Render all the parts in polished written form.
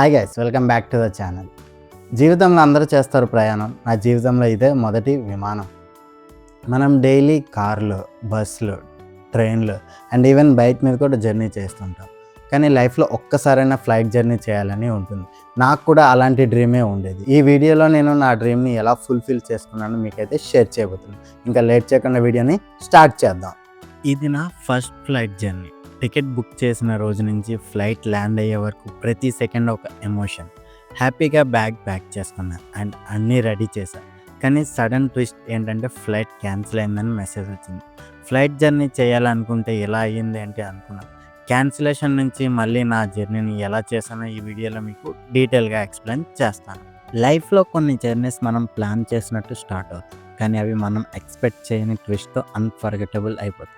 Hi guys, welcome back to the channel. జీవితంలో అందరూ చేస్తారు ప్రయాణం. నా జీవితంలో ఇదే మొదటి విమానం. మనం డైలీ కార్లు, బస్సులు, ట్రైన్లు అండ్ ఈవెన్ బైక్ మీద కూడా జర్నీ చేస్తుంటాం. కానీ లైఫ్లో ఒక్కసారైనా ఫ్లైట్ జర్నీ చేయాలని ఉంటుంది. నాకు కూడా అలాంటి డ్రీమే ఉండేది. ఈ వీడియోలో నేను నా డ్రీమ్ని ఎలా ఫుల్ఫిల్ చేసుకున్నానో మీకైతే షేర్ చేయబోతున్నాను. ఇంకా లేట్ చేయకుండా వీడియోని స్టార్ట్ చేద్దాం. ఇది నా first flight journey. Ticket book చేసిన రోజు నుంచి ఫ్లైట్ ల్యాండ్ అయ్యే వరకు ప్రతి సెకండ్ ఒక ఎమోషన్. హ్యాపీగా బ్యాగ్ ప్యాక్ చేసుకున్నాను అండ్ అన్నీ రెడీ చేశాను. కానీ సడన్ ట్విస్ట్ ఏంటంటే ఫ్లైట్ క్యాన్సిల్ అయిందని మెసేజ్ వచ్చింది. ఫ్లైట్ జర్నీ చేయాలనుకుంటే ఎలా అయ్యింది అంటే అనుకున్నాను. క్యాన్సిలేషన్ నుంచి మళ్ళీ నా జర్నీని ఎలా చేశానో ఈ వీడియోలో మీకు డీటెయిల్గా ఎక్స్ప్లెయిన్ చేస్తాను. లైఫ్లో కొన్ని జర్నీస్ మనం ప్లాన్ చేసినట్టు స్టార్ట్ అవుతాయి, కానీ అవి మనం ఎక్స్పెక్ట్ చేయని ట్విస్ట్తో అన్ఫర్గెటబుల్ అయిపోతాయి.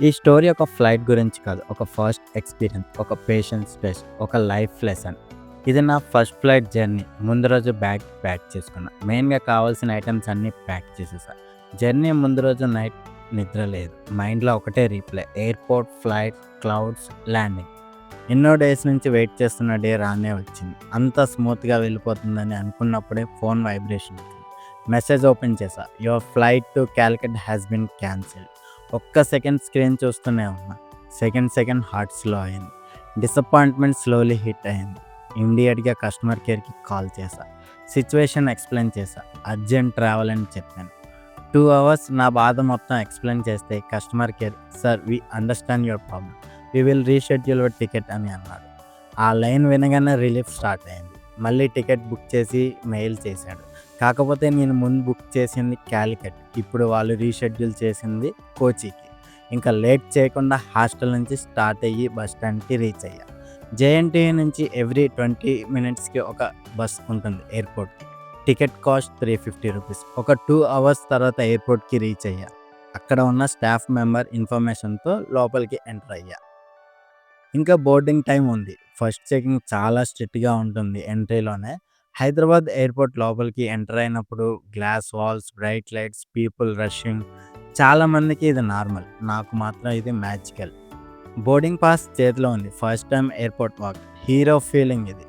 ఈ స్టోరీ ఒక ఫ్లైట్ గురించి కాదు, ఒక ఫస్ట్ ఎక్స్పీరియన్స్, ఒక పేషెన్స్ టెస్ట్, ఒక లైఫ్ లెసన్. ఇది నా ఫస్ట్ ఫ్లైట్ జర్నీ. ముందు రోజు బ్యాగ్ ప్యాక్ చేసుకున్నా. మెయిన్గా కావాల్సిన ఐటమ్స్ అన్నీ ప్యాక్ చేసేసా. జర్నీ ముందు రోజు నైట్ నిద్ర లేదు. మైండ్లో ఒకటే replay: airport, flight, clouds, landing. ఎన్నో డేస్ నుంచి వెయిట్ చేస్తున్న డే రానే వచ్చింది. అంత స్మూత్గా వెళ్ళిపోతుందని అనుకున్నప్పుడే ఫోన్ వైబ్రేషన్ వచ్చింది. మెసేజ్ ఓపెన్ చేశా: your flight to Calicut has been cancelled. ఒక్క సెకండ్ స్క్రీన్ చూస్తూనే ఉన్నా. సెకండ్ హార్ట్ స్లో అయింది. డిసప్పాయింట్మెంట్ స్లోలీ హిట్ అయింది. ఇమ్మీడియట్గా కస్టమర్ కేర్కి కాల్ చేశా. సిచ్యువేషన్ ఎక్స్ప్లెయిన్ చేశా. అర్జెంట్ ట్రావెల్ అని చెప్పాను. 2 hours నా బాధ మొత్తం ఎక్స్ప్లెయిన్ చేస్తే customer care, sir we understand your problem, we will reschedule your ticket అని అన్నారు. ఆ లైన్ వినగానే రిలీఫ్ స్టార్ట్ అయింది. మళ్ళీ టికెట్ బుక్ చేసి మెయిల్ చేశాడు. కాకపోతే నేను ముందు బుక్ చేసింది క్యాలికట్, ఇప్పుడు వాళ్ళు రీషెడ్యూల్ చేసింది కోచికి. ఇంకా లేట్ చేయకుండా హాస్టల్ నుంచి స్టార్ట్ అయ్యి బస్ స్టాండ్కి రీచ్ అయ్యా. జేఎన్టీయూ నుంచి ఎవ్రీ 20 minutesకి ఒక బస్ ఉంటుంది ఎయిర్పోర్ట్కి. Ticket cost 350 rupees. ఒక 2 hours తర్వాత ఎయిర్పోర్ట్కి రీచ్ అయ్యా. అక్కడ ఉన్న స్టాఫ్ మెంబర్ ఇన్ఫర్మేషన్తో లోపలికి ఎంటర్ అయ్యా. ఇంకా బోర్డింగ్ టైం ఉంది. ఫస్ట్ చెకింగ్ చాలా స్ట్రిక్ట్గా ఉంటుంది ఎంట్రీలోనే. హైదరాబాద్ ఎయిర్పోర్ట్ లోపలికి ఎంటర్ అయినప్పుడు glass walls, bright lights, people rushing. చాలామందికి ఇది నార్మల్, నాకు మాత్రం ఇది మ్యాజికల్. బోర్డింగ్ పాస్ చేతిలో ఉంది. First time airport walk. Hero feeling ఇది.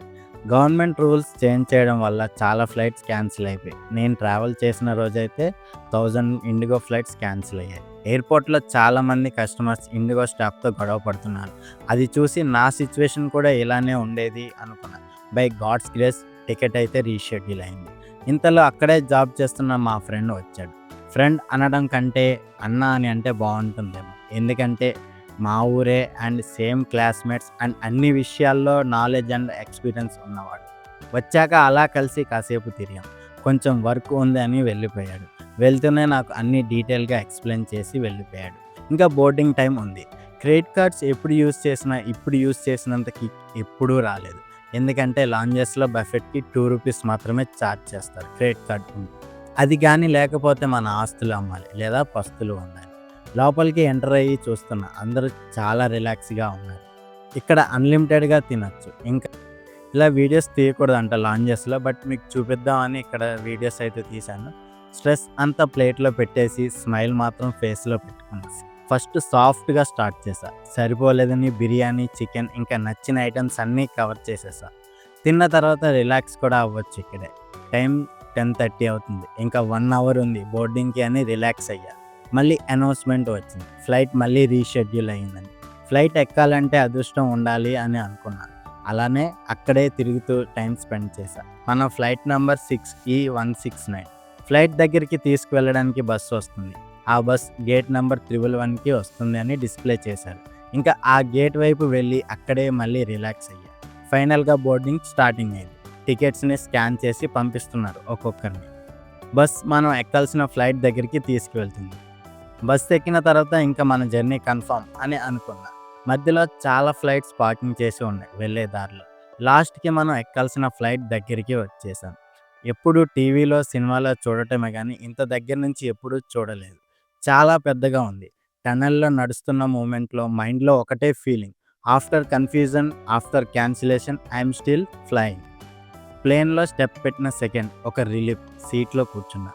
గవర్నమెంట్ రూల్స్ చేంజ్ చేయడం వల్ల చాలా ఫ్లైట్స్ క్యాన్సిల్ అయిపోయాయి. నేను ట్రావెల్ చేసిన రోజైతే 1000 ఇండిగో ఫ్లైట్స్ క్యాన్సిల్ అయ్యాయి. ఎయిర్పోర్ట్లో చాలామంది కస్టమర్స్ ఇండిగో స్టాఫ్తో గొడవ పడుతున్నారు. అది చూసి నా సిచ్యువేషన్ కూడా ఇలానే ఉండేది అనుకున్నాను. బై గాడ్స్ గ్రేస్ టికెట్ అయితే రీషెడ్యూల్ అయింది. ఇంతలో అక్కడే జాబ్ చేస్తున్న మా ఫ్రెండ్ వచ్చాడు. ఫ్రెండ్ అనడం కంటే అన్న అని అంటే బాగుంటుందేమో, ఎందుకంటే మా ఊరే అండ్ సేమ్ క్లాస్మేట్స్ అండ్ అన్ని విషయాల్లో నాలెడ్జ్ అండ్ ఎక్స్పీరియన్స్ ఉన్నవాడు. వచ్చాక అలా కలిసి కాసేపు తిరిగాం. కొంచెం వర్క్ ఉంది అని వెళ్ళిపోయాడు. వెళ్తూనే నాకు అన్ని డీటెయిల్గా ఎక్స్ప్లెయిన్ చేసి వెళ్ళిపోయాడు. ఇంకా బోర్డింగ్ టైం ఉంది. క్రెడిట్ కార్డ్స్ ఎప్పుడు యూజ్ చేసినా ఇప్పుడు యూజ్ చేసినంత కిక్ ఎప్పుడూ రాలేదు. ఎందుకంటే లాంజెస్లో బఫెట్కి 2 రూపీస్ మాత్రమే ఛార్జ్ చేస్తారు క్రెడిట్ కార్డ్ ఉంటే. అది కానీ లేకపోతే మన ఆస్తులు అమ్మాలి లేదా పస్తులు ఉండాలి. లోపలికి ఎంటర్ అయ్యి చూస్తున్నా. అందరూ చాలా రిలాక్స్గా ఉన్నారు. ఇక్కడ అన్లిమిటెడ్గా తినచ్చు. ఇంకా ఇలా వీడియోస్ తీయకూడదంట లాంజెస్లో, బట్ మీకు చూపిద్దామని ఇక్కడ వీడియోస్ అయితే తీశాను. స్ట్రెస్ అంతా ప్లేట్లో పెట్టేసి స్మైల్ మాత్రం ఫేస్లో పెట్టుకున్నాను. ఫస్ట్ సాఫ్ట్గా స్టార్ట్ చేశా. సరిపోలేదని బిర్యానీ, చికెన్ ఇంకా నచ్చిన ఐటమ్స్ అన్నీ కవర్ చేసేసా. తిన్న తర్వాత రిలాక్స్ కూడా అవ్వచ్చు. ఇక్కడే టైం 10:30 అవుతుంది. ఇంకా 1 hour ఉంది బోర్డింగ్కి అని రిలాక్స్ అయ్యా. మళ్ళీ అనౌన్స్మెంట్ వచ్చింది, ఫ్లైట్ మళ్ళీ రీషెడ్యూల్ అయ్యిందని. ఫ్లైట్ ఎక్కాలంటే అదృష్టం ఉండాలి అని అనుకున్నాను. అలానే అక్కడే తిరుగుతూ టైం స్పెండ్ చేశా. మన ఫ్లైట్ నెంబర్ 6E169. ఫ్లైట్ దగ్గరికి తీసుకువెళ్ళడానికి బస్సు వస్తుంది. ఆ బస్ గేట్ నెంబర్ 111కి వస్తుంది అని డిస్ప్లే చేశారు. ఇంకా ఆ గేట్ వైపు వెళ్ళి అక్కడే మళ్ళీ రిలాక్స్ అయ్యా. ఫైనల్గా బోర్డింగ్ స్టార్టింగ్ అయింది. టికెట్స్ని స్కాన్ చేసి పంపిస్తున్నారు ఒక్కొక్కరిని. బస్ మనం ఎక్కాల్సిన ఫ్లైట్ దగ్గరికి తీసుకువెళ్తుంది. బస్ ఎక్కిన తర్వాత ఇంకా మన జర్నీ కన్ఫర్మ్ అని అనుకున్నా. మధ్యలో చాలా ఫ్లైట్స్ పార్కింగ్ చేసి ఉన్నాయి వెళ్ళే దారిలో. లాస్ట్కి మనం ఎక్కాల్సిన ఫ్లైట్ దగ్గరికి వచ్చేసాం. ఎప్పుడు టీవీలో, సినిమాలో చూడటమే కానీ ఇంత దగ్గర నుంచి ఎప్పుడూ చూడలేదు. చాలా పెద్దగా ఉంది. టనెల్లో నడుస్తున్న మూమెంట్లో మైండ్లో ఒకటే feeling: after confusion, after cancellation, I'm still flying. ప్లేన్లో స్టెప్ పెట్టిన సెకండ్ ఒక రిలీఫ్. సీట్లో కూర్చున్నా.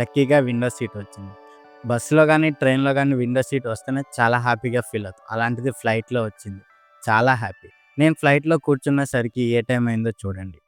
లక్కీగా విండో సీట్ వచ్చింది. బస్సులో కానీ ట్రైన్లో కానీ విండో సీట్ వస్తేనే చాలా హ్యాపీగా ఫీల్ అవుతాం. అలాంటిది ఫ్లైట్లో వచ్చింది. చాలా హ్యాపీ. నేను ఫ్లైట్‌లో కూర్చునేసరికి ఏ టైం అయిందో చూడండి.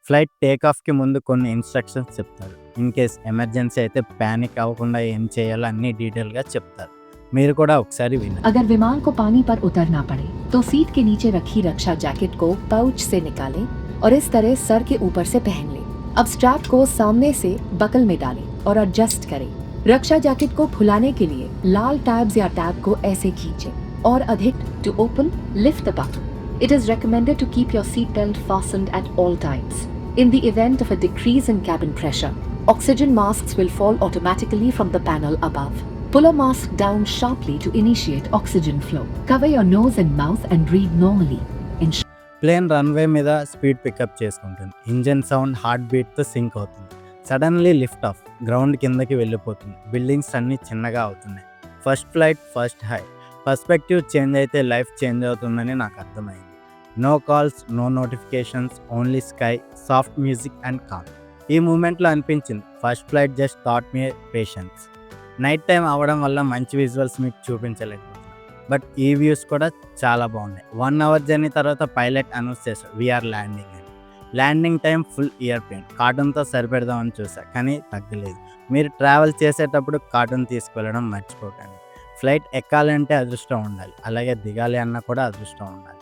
ఫ్లైట్ టేకాఫ్‌కి ముందు కొన్ని ఇన్‌స్ట్రక్షన్స్ చెప్తారు. ఇన్ కేస్ ఎమర్జెన్సీ అయితే పానిక్ అవ్వకుండా ఏం చేయాలో అన్నీ డీటెయిల్‌గా చెప్తారు. మీరు కూడా ఒకసారి వినండి. अगर विमान को पानी पर उतरना पड़े तो सीट के नीचे रखी रक्षा जैकेट को पाउच से निकालें और इस तरह सर के ऊपर से पहन लें। अब स्ट्रैप को सामने से बकल में डालें और एडजस्ट करें। रक्षा जैकेट को फुलाने के लिए लाल टैब्स या टैब को ऐसे खींचें और अधिक to open lift the button. It is recommended to keep your seat belt fastened at all times. In the event of a decrease in cabin pressure, oxygen masks will fall automatically from the panel above. Pull a mask down sharply to initiate oxygen flow. Cover your nose and mouth and breathe normally. Plane runway మీద speed pickup చేసుకుంటుంది. Engine sound heart బీట్తో sync అవుతుంది. Suddenly lift off, ground కిందకి వెళ్ళిపోతుంది. Buildings అన్నీ చిన్నగా అవుతున్నాయి. First flight first high. Perspective change అయితే లైఫ్ చేంజ్ అవుతుందని నాకు అర్థమైంది. No calls, no notifications, only sky, soft music and calm. ఈ మూమెంట్లో అనిపించింది first flight just thought me patience. Night time అవ్వడం వల్ల మంచి విజువల్స్ మీకు చూపించలేకపోతున్నాను, బట్ ఈ వ్యూస్ కూడా చాలా బాగున్నాయి. 1 అవర్ జర్నీ తర్వాత పైలట్ అనౌన్స్ చేశారు వీఆర్ ల్యాండింగ్ అని. Landing time full ear pain. కార్టూన్తో సరిపెడదామని చూసా కానీ తగ్గలేదు. మీరు ట్రావెల్ చేసేటప్పుడు కార్టూన్ తీసుకువెళ్ళడం మర్చిపోకండి. ఫ్లైట్ ఎక్కాలంటే అదృష్టం ఉండాలి, అలాగే దిగాలి అన్న కూడా అదృష్టం ఉండాలి.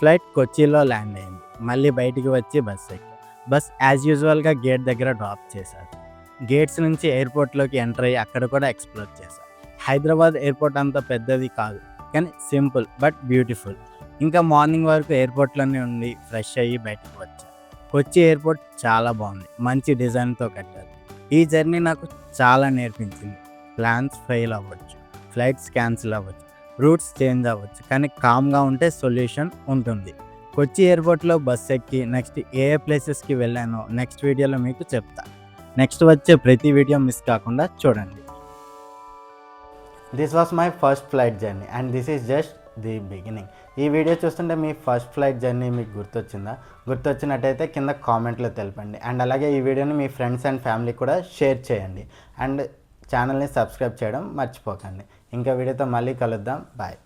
ఫ్లైట్ కొచ్చిలో ల్యాండ్ అయింది. మళ్ళీ బయటికి వచ్చి బస్ ఎక్కి బస్ యాజ్ యూజువల్గా గేట్ దగ్గర డ్రాప్ చేశారు. గేట్స్ నుంచి ఎయిర్పోర్ట్లోకి ఎంటర్ అయ్యి అక్కడ కూడా ఎక్స్ప్లోర్ చేశారు. హైదరాబాద్ ఎయిర్పోర్ట్ అంత పెద్దది కాదు కానీ సింపుల్ బట్ బ్యూటిఫుల్. ఇంకా మార్నింగ్ వరకు ఎయిర్పోర్ట్లోనే ఉండి ఫ్రెష్ అయ్యి బయటకు వచ్చారు. కొచ్చి ఎయిర్పోర్ట్ చాలా బాగుంది, మంచి డిజైన్తో కట్టారు. ఈ జర్నీ నాకు చాలా నేర్పించింది. ప్లాన్స్ ఫెయిల్ అవ్వచ్చు, ఫ్లైట్స్ క్యాన్సిల్ అవ్వచ్చు, రూట్స్ చేంజ్ అవ్వచ్చు, కానీ కామ్గా ఉంటే సొల్యూషన్ ఉంటుంది. కొచ్చి ఎయిర్పోర్ట్లో బస్ ఎక్కి నెక్స్ట్ ఏ ప్లేసెస్కి వెళ్ళానో నెక్స్ట్ వీడియోలో మీకు చెప్తా. నెక్స్ట్ వచ్చే ప్రతి వీడియో మిస్ కాకుండా చూడండి. This was my first flight journey and this is just the beginning. ఈ వీడియో చూస్తుంటే మీ ఫస్ట్ ఫ్లైట్ జర్నీ మీకు గుర్తొచ్చిందా? గుర్తొచ్చినట్టయితే కింద కామెంట్లో తెలపండి. అండ్ అలాగే ఈ వీడియోని మీ ఫ్రెండ్స్ అండ్ ఫ్యామిలీ కూడా షేర్ చేయండి. అండ్ ఛానల్ని సబ్స్క్రైబ్ చేయడం మర్చిపోకండి. ఇంకా వీడియోతో మళ్ళీ కలుద్దాం. బాయ్.